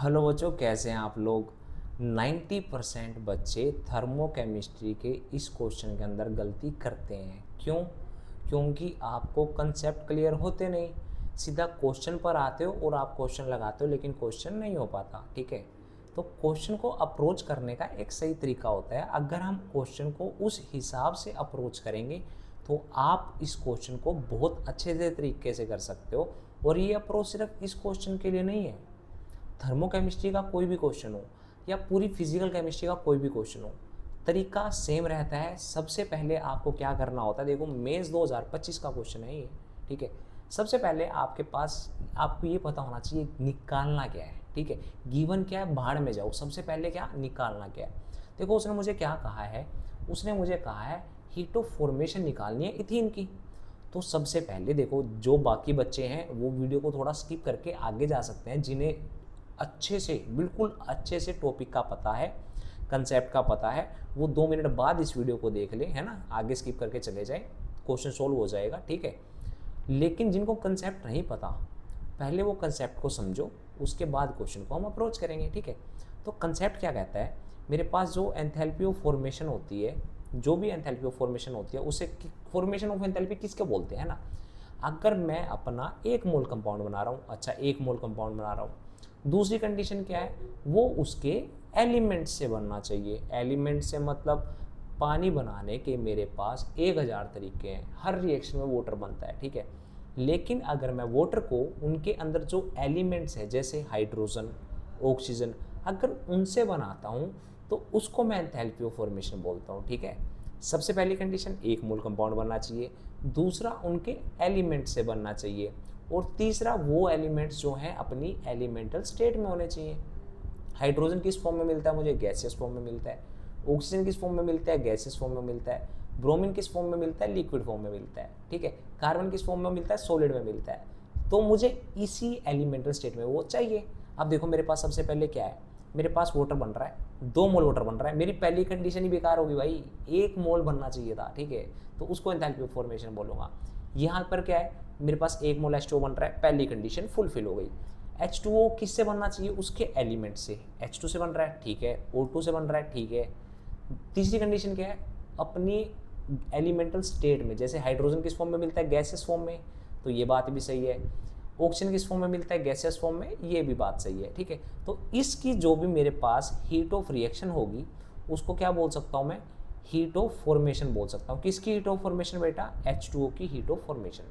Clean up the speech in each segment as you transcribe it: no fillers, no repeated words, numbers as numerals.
Hello बच्चों, कैसे हैं आप लोग। 90% बच्चे थर्मोकेमिस्ट्री के इस क्वेश्चन के अंदर गलती करते हैं। क्यों? क्योंकि आपको कंसेप्ट क्लियर होते नहीं, सीधा क्वेश्चन पर आते हो और आप क्वेश्चन लगाते हो लेकिन क्वेश्चन नहीं हो पाता। ठीक है, तो क्वेश्चन को अप्रोच करने का एक सही तरीका होता है। अगर हम क्वेश्चन को उस हिसाब से अप्रोच करेंगे तो आप इस क्वेश्चन को बहुत अच्छे से तरीके से कर सकते हो। और ये अप्रोच सिर्फ इस क्वेश्चन के लिए नहीं है, थर्मोकेमिस्ट्री का कोई भी क्वेश्चन हो या पूरी फिजिकल केमिस्ट्री का कोई भी क्वेश्चन हो, तरीका सेम रहता है। सबसे पहले आपको क्या करना होता है, देखो मेंस 2025 का क्वेश्चन है ये। ठीक है, सबसे पहले आपके पास आपको ये पता होना चाहिए निकालना क्या है। ठीक है, गिवन क्या है, भाड़ में जाओ, सबसे पहले क्या निकालना क्या है। देखो उसने मुझे क्या कहा है, उसने मुझे कहा है हीट ऑफ फॉर्मेशन निकालनी है इथीन की। तो सबसे पहले देखो, जो बाकी बच्चे हैं वो वीडियो को थोड़ा स्किप करके आगे जा सकते हैं, जिन्हें अच्छे से बिल्कुल अच्छे से टॉपिक का पता है, कंसेप्ट का पता है, वो 2 मिनट बाद इस वीडियो को देख ले, है ना, आगे स्किप करके चले जाए, क्वेश्चन सोल्व हो जाएगा। ठीक है, लेकिन जिनको कंसेप्ट नहीं पता, पहले वो कंसेप्ट को समझो, उसके बाद क्वेश्चन को हम अप्रोच करेंगे। ठीक है, तो कंसेप्ट क्या कहता है, मेरे पास जो एंथैल्पी ऑफ फॉर्मेशन होती है, जो भी एंथैल्पी ऑफ फॉर्मेशन होती है उसे फॉर्मेशन ऑफ एंथैल्पी किसके बोलते हैं ना। अगर मैं अपना 1 मोल कंपाउंड बना रहा हूँ, अच्छा 1 मोल कंपाउंड बना रहा हूँ, दूसरी कंडीशन क्या है, वो उसके एलिमेंट से बनना चाहिए। एलिमेंट से मतलब पानी बनाने के मेरे पास 1000 तरीके हैं, हर रिएक्शन में वाटर बनता है। ठीक है, लेकिन अगर मैं वाटर को उनके अंदर जो एलिमेंट्स है जैसे हाइड्रोजन, ऑक्सीजन, अगर उनसे बनाता हूँ तो उसको मैं एंथैल्पी ऑफ फॉर्मेशन बोलता हूँ। ठीक है, सबसे पहली कंडीशन 1 मोल कंपाउंड बनना चाहिए, दूसरा उनके एलिमेंट से बनना चाहिए, और तीसरा वो एलिमेंट्स जो हैं अपनी एलिमेंटल स्टेट में होने चाहिए। हाइड्रोजन किस फॉर्म में मिलता है मुझे, गैसियस फॉर्म में मिलता है। ऑक्सीजन किस फॉर्म में मिलता है, गैसियस फॉर्म में मिलता है। ब्रोमीन किस फॉर्म में मिलता है, लिक्विड फॉर्म में मिलता है। ठीक है, कार्बन किस फॉर्म में मिलता है, सॉलिड में मिलता है। तो मुझे इसी एलिमेंटल स्टेट में वो चाहिए। अब देखो मेरे पास सबसे पहले क्या है, मेरे पास वाटर बन रहा है, 2 मोल वाटर बन रहा है, मेरी पहली कंडीशन ही बेकार होगी भाई, 1 मोल बनना चाहिए था। ठीक है, तो उसको एंथैल्पी ऑफ फॉर्मेशन बोलूँगा। यहाँ पर क्या है, मेरे पास 1 मोल H2O बन रहा है, पहली कंडीशन फुलफिल हो गई। H2O किससे बनना चाहिए, उसके एलिमेंट से। H2 से बन रहा है, ठीक है, O2 से बन रहा है, ठीक है। तीसरी कंडीशन क्या है, अपनी एलिमेंटल स्टेट में, जैसे हाइड्रोजन किस फॉर्म में मिलता है, गैसेस फॉर्म में, तो ये बात भी सही है। ऑक्सीजन किस फॉर्म में मिलता है, गैसेस फॉर्म में, ये भी बात सही है। ठीक है, तो इसकी जो भी मेरे पास हीट ऑफ रिएक्शन होगी उसको क्या बोल सकता हूँ मैं, हीट ऑफ फॉर्मेशन बोल सकता हूँ। किसकी हीट ऑफ फॉर्मेशन बेटा, H2O की हीट ऑफ फॉर्मेशन।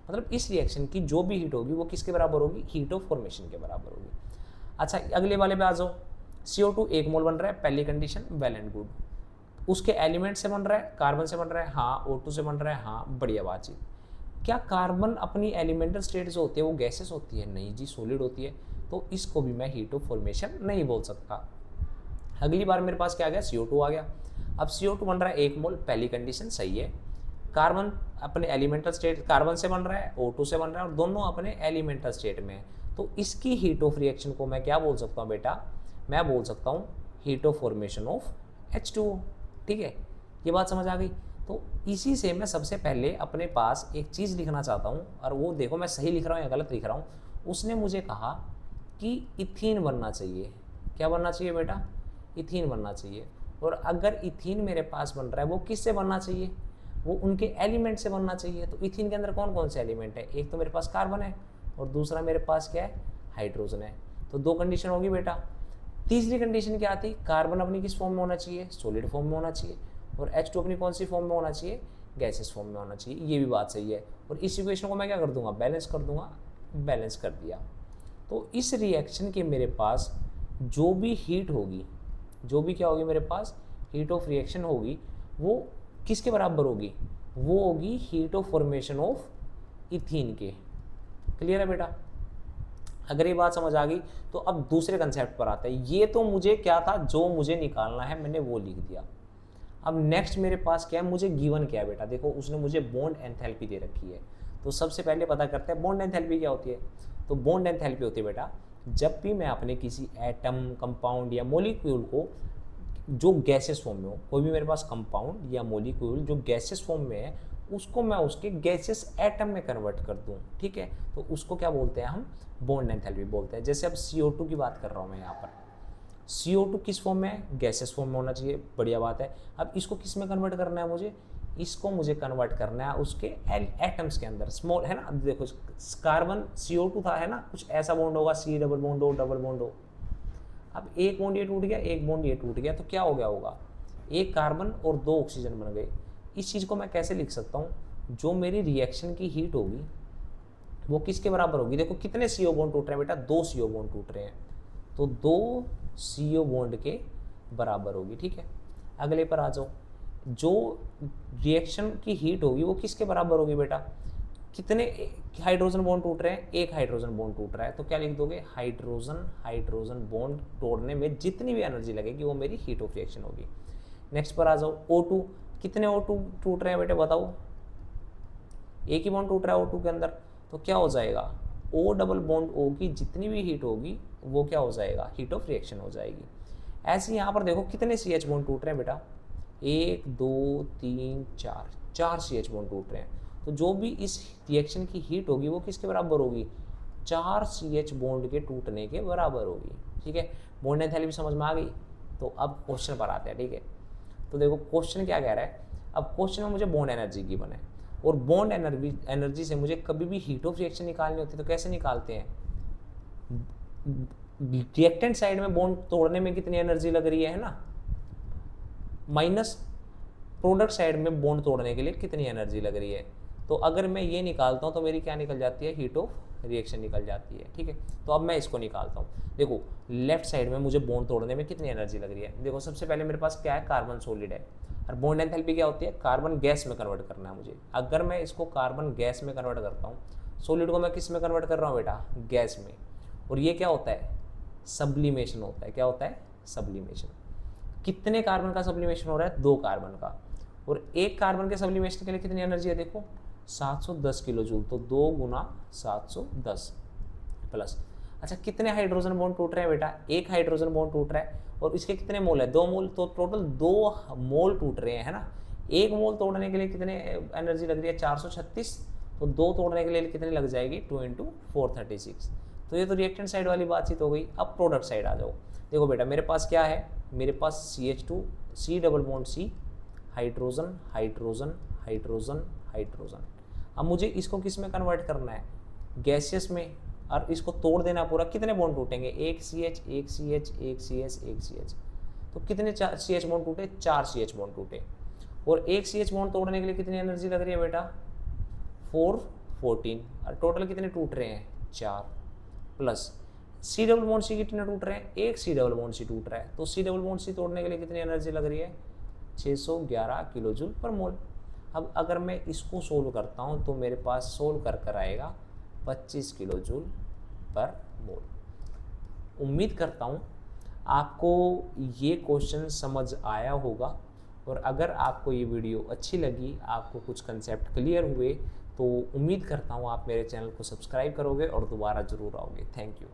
मतलब इस रिएक्शन की जो भी हीट होगी वो किसके बराबर होगी, हीट ऑफ फॉर्मेशन के बराबर होगी। अच्छा अगले वाले पे आ जाओ, CO2 1 मोल बन रहा है, पहली कंडीशन वेल एंड गुड। उसके एलिमेंट से बन रहा है, कार्बन से बन रहा है, हाँ, O2 से बन रहा है, हाँ, बढ़िया बातचीत। क्या कार्बन अपनी एलिमेंटल स्टेट जो होती है वो गैसेस होती है, नहीं जी, सॉलिड होती है। तो इसको भी मैं हीट ऑफ फॉर्मेशन नहीं बोल सकता। अगली बार मेरे पास क्या आ गया, CO2 आ गया। अब CO2 बन रहा है 1 मोल, पहली कंडीशन सही है। कार्बन अपने एलिमेंटल स्टेट, कार्बन से बन रहा है, O2 से बन रहा है, और दोनों अपने एलिमेंटल स्टेट में है। तो इसकी हीट ऑफ रिएक्शन को मैं क्या बोल सकता हूँ बेटा, मैं बोल सकता हूँ heat of formation of H2O। ठीक है, ये बात समझ आ गई। तो इसी से मैं सबसे पहले अपने पास एक चीज़ लिखना चाहता हूँ, और वो देखो मैं सही लिख रहा हूँ या गलत लिख रहा हूँ। उसने मुझे कहा कि इथीन बनना चाहिए। क्या बनना चाहिए बेटा, इथीन बनना चाहिए। और अगर इथीन मेरे पास बन रहा है वो किससे बनना चाहिए, वो उनके एलिमेंट से बनना चाहिए। तो इथीन के अंदर कौन कौन से एलिमेंट है, एक तो मेरे पास कार्बन है और दूसरा मेरे पास क्या है, हाइड्रोजन है। तो 2 कंडीशन होगी बेटा। तीसरी कंडीशन क्या आती, कार्बन अपनी किस फॉर्म में होना चाहिए, सॉलिड फॉर्म में होना चाहिए, और H2 अपनी कौन सी फॉर्म में होना चाहिए, गैसेस फॉर्म में होना चाहिए। ये भी बात सही है। और इस इक्वेशन को मैं क्या कर दूंगा, बैलेंस कर दूंगा, बैलेंस कर दिया। तो इस रिएक्शन के मेरे पास जो भी हीट होगी, जो भी क्या होगी मेरे पास हीट ऑफ रिएक्शन होगी, वो किसके बराबर होगी, वो होगी heat of formation of ethene के। क्लियर है बेटा, अगर ये बात समझ आ गई तो अब दूसरे कंसेप्ट पर आते हैं। ये तो मुझे क्या था, जो मुझे निकालना है मैंने वो लिख दिया। अब नेक्स्ट मेरे पास क्या है, मुझे गिवन क्या है बेटा, देखो उसने मुझे बॉन्ड एंथैल्पी दे रखी है। तो सबसे पहले पता करते हैं बॉन्ड एंथैल्पी क्या होती है। तो बॉन्ड एंथैल्पी होती है बेटा, जब भी मैं अपने किसी एटम, कंपाउंड या मोलिक्यूल को जो गैसेस फॉर्म में हो, कोई भी मेरे पास कंपाउंड या मोलिक्यूल जो गैसेस फॉर्म में है, उसको मैं उसके गैसियस एटम में कन्वर्ट कर दूं, ठीक है, तो उसको क्या बोलते हैं हम, बॉन्ड एंथैल्पी बोलते हैं। जैसे अब CO2 की बात कर रहा हूँ मैं यहाँ पर, CO2 किस फॉर्म में है, गैसेस फॉर्म में होना चाहिए, बढ़िया बात है। अब इसको किस में कन्वर्ट करना है मुझे, इसको मुझे कन्वर्ट करना है उसके एटम्स के अंदर, स्मॉल है ना, देखो कार्बन CO2 था है ना, कुछ ऐसा बॉन्ड होगा, C डबल बॉन्ड हो, डबल बॉन्ड हो। अब एक बॉन्ड ये टूट गया, एक बॉन्ड ये टूट गया, तो क्या हो गया होगा, एक कार्बन और 2 ऑक्सीजन बन गए। इस चीज़ को मैं कैसे लिख सकता हूँ, जो मेरी रिएक्शन की हीट होगी वो किसके बराबर होगी, देखो कितने CO बॉन्ड टूट रहे हैं बेटा, 2 CO बॉन्ड टूट रहे हैं, तो 2 CO बॉन्ड के बराबर होगी, ठीक है। अगले पर आ जाओ, जो रिएक्शन की हीट होगी वो किसके बराबर होगी बेटा, कितने हाइड्रोजन बॉन्ड टूट रहे हैं, एक हाइड्रोजन बॉन्ड टूट रहा है, तो क्या लिख दोगे, हाइड्रोजन बॉन्ड तोड़ने में जितनी भी एनर्जी लगेगी वो मेरी हीट ऑफ रिएक्शन होगी। नेक्स्ट पर आ जाओ, O2, कितने O2 टूट रहे हैं बेटे बताओ, एक ही बॉन्ड टूट रहा है O2 के अंदर, तो क्या हो जाएगा, O डबल बॉन्ड O की जितनी भी हीट होगी वो क्या हो जाएगा, हीट ऑफ रिएक्शन हो जाएगी। ऐसे यहाँ पर देखो कितने CH बॉन्ड टूट रहे हैं बेटा, 1 2 3 4 CH बॉन्ड टूट रहे हैं, तो जो भी इस रिएक्शन की हीट होगी वो किसके बराबर होगी, 4 CH बॉन्ड के टूटने के बराबर होगी, ठीक है। बॉन्ड एंथैल्पी समझ में आ गई। तो अब क्वेश्चन पर आते हैं, ठीक है। तो देखो क्वेश्चन क्या कह रहा है, अब क्वेश्चन में मुझे बॉन्ड एनर्जी की बने, और बॉन्ड एनर्जी से मुझे कभी भी हीट ऑफ रिएक्शन निकालनी होती है, तो कैसे निकालते हैं, रिएक्टेंट साइड में बॉन्ड तोड़ने में कितनी एनर्जी लग रही है ना, माइनस प्रोडक्ट साइड में बॉन्ड तोड़ने के लिए कितनी एनर्जी लग रही है। तो अगर मैं ये निकालता हूँ तो मेरी क्या निकल जाती है, हीट ऑफ रिएक्शन निकल जाती है, ठीक है। तो अब मैं इसको निकालता हूँ, देखो लेफ्ट साइड में मुझे बॉन्ड तोड़ने में कितनी एनर्जी लग रही है। देखो सबसे पहले मेरे पास क्या है, कार्बन सॉलिड है, और बॉन्ड एंथैल्पी क्या होती है, कार्बन गैस में कन्वर्ट करना है मुझे। अगर मैं इसको कार्बन गैस में कन्वर्ट करता हूँ, सॉलिड को मैं किस में कन्वर्ट कर रहा हूँ बेटा, गैस में, और ये क्या होता है, सब्लिमेशन होता है। क्या होता है, सब्लिमेशन। कितने कार्बन का सब्लिमेशन हो रहा है, 2 कार्बन का, और एक कार्बन के सब्लिमेशन के लिए कितनी एनर्जी है, देखो 710 किलो जूल, तो 2 गुना 710 प्लस। अच्छा कितने हाइड्रोजन बॉन्ड टूट रहे हैं बेटा, एक हाइड्रोजन बॉन्ड टूट रहा है, और इसके कितने मोल है, 2 मोल, तो टोटल 2 मोल टूट रहे हैं, है ना। एक मोल तोड़ने के लिए कितने एनर्जी लग रही है, 436, तो 2 तोड़ने के लिए कितनी लग जाएगी, 2 × 436। तो ये तो रिएक्टेंट साइड वाली बातचीत हो गई। अब प्रोडक्ट साइड आ जाओ, देखो बेटा मेरे पास क्या है, मेरे पास CH2, C double bond C, hydrogen hydrogen hydrogen hydrogen. अब मुझे इसको किस में कन्वर्ट करना है, गैसियस में, और इसको तोड़ देना पूरा, कितने बॉन्ड टूटेंगे, एक CH एक CH एक CH एक CH, तो कितने CH बॉन्ड टूटे, 4 CH बॉन्ड टूटे, और एक CH बॉन्ड तोड़ने के लिए कितनी एनर्जी लग रही है बेटा, 414, और टोटल कितने टूट रहे हैं, 4, plus C double bond C कितने टूट रहे हैं, एक C डबल बॉन्ड C टूट रहा है, तो C डबल बॉन्ड C तोड़ने के लिए कितनी एनर्जी लग रही है, 611 किलो जूल पर मोल। अब अगर मैं इसको सोल्व करता हूँ तो मेरे पास सोल्व कर आएगा 25 किलो जूल पर मोल। उम्मीद करता हूँ आपको ये क्वेश्चन समझ आया होगा, और अगर आपको ये वीडियो अच्छी लगी, आपको कुछ कंसेप्ट क्लियर हुए, तो उम्मीद करता हूँ आप मेरे चैनल को सब्सक्राइब करोगे और दोबारा ज़रूर आओगे। Thank you.